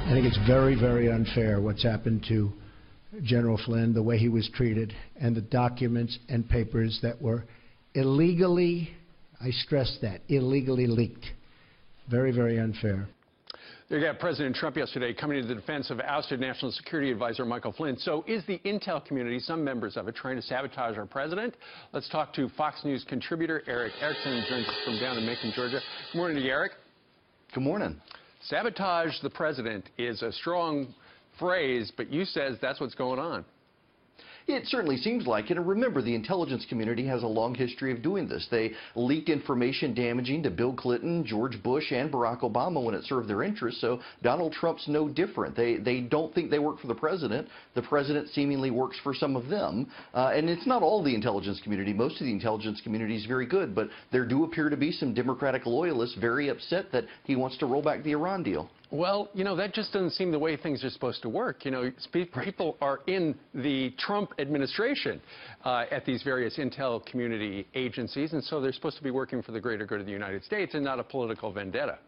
I think it's very, very unfair what's happened to General Flynn, the way he was treated, and the documents and papers that were illegally, I stress that, illegally leaked. Very, very unfair. There you got President Trump yesterday coming to the defense of ousted National Security Advisor Michael Flynn. So is the intel community, some members of it, trying to sabotage our president? Let's talk to Fox News contributor Erick Erickson, who joins us from down in Macon, Georgia. Good morning to you, Eric. Good morning. Sabotage the president is a strong phrase, but you says that's what's going on. It certainly seems like it. And remember, the intelligence community has a long history of doing this. They leaked information damaging to Bill Clinton, George Bush, and Barack Obama when it served their interests. So Donald Trump's no different. They don't think they work for the president. The president seemingly works for some of them. And it's not all the intelligence community. Most of the intelligence community is very good. But there do appear to be some Democratic loyalists very upset that he wants to roll back the Iran deal. Well, you know, that just doesn't seem the way things are supposed to work. You know, people are in the Trump administration at these various intel community agencies, and so they're supposed to be working for the greater good of the United States and not a political vendetta.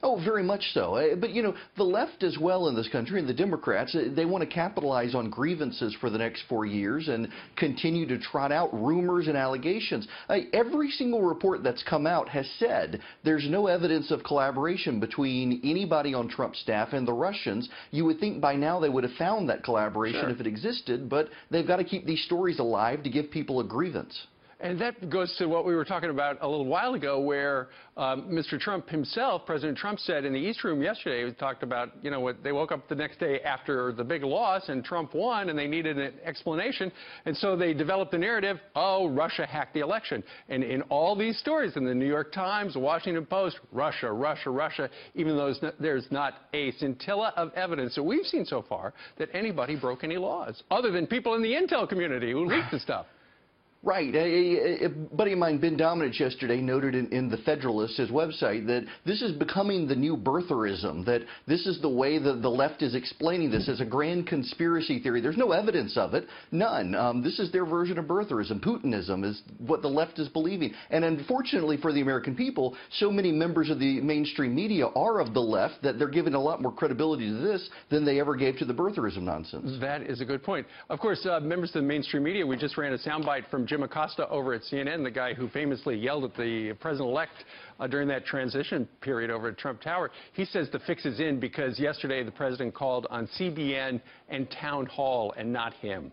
Oh, very much so. But, you know, the left as well in this country, and the Democrats, they want to capitalize on grievances for the next 4 years and continue to trot out rumors and allegations. Every single report that's come out has said there's no evidence of collaboration between anybody on Trump's staff and the Russians. You would think by now they would have found that collaboration if it existed, but they've got to keep these stories alive to give people a grievance. And that goes to what we were talking about a little while ago, where Mr. Trump himself, President Trump, said in the East Room yesterday, he talked about, you know, what they woke up the next day after the big loss and Trump won and they needed an explanation. And so they developed the narrative, oh, Russia hacked the election. And in all these stories in the New York Times, the Washington Post, Russia, Russia, Russia, even though there's not a scintilla of evidence that we've seen so far that anybody broke any laws, other than people in the intel community who leaked the stuff. Right. A buddy of mine, Ben Domenech, yesterday noted in the Federalist, his website, that this is becoming the new birtherism, that this is the way that the left is explaining this as a grand conspiracy theory. There's no evidence of it, none. This is their version of birtherism. Putinism is what the left is believing. And unfortunately for the American people, so many members of the mainstream media are of the left that they're giving a lot more credibility to this than they ever gave to the birtherism nonsense. That is a good point. Of course, members of the mainstream media, we just ran a soundbite from Jim Acosta over at CNN, the guy who famously yelled at the president-elect during that transition period over at Trump Tower. He says the fix is in because yesterday the president called on CBN and Town Hall and not him.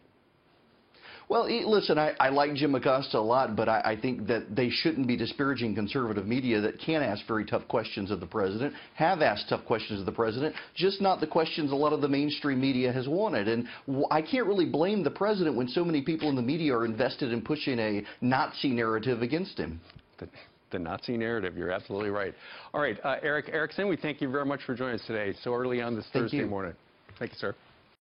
Well, listen, I like Jim Acosta a lot, but I think that they shouldn't be disparaging conservative media that can ask very tough questions of the president, have asked tough questions of the president, just not the questions a lot of the mainstream media has wanted. And I can't really blame the president when so many people in the media are invested in pushing a Nazi narrative against him. The Nazi narrative, you're absolutely right. All right, Erick Erickson, we thank you very much for joining us today so early on this Thursday morning. Thank you, sir.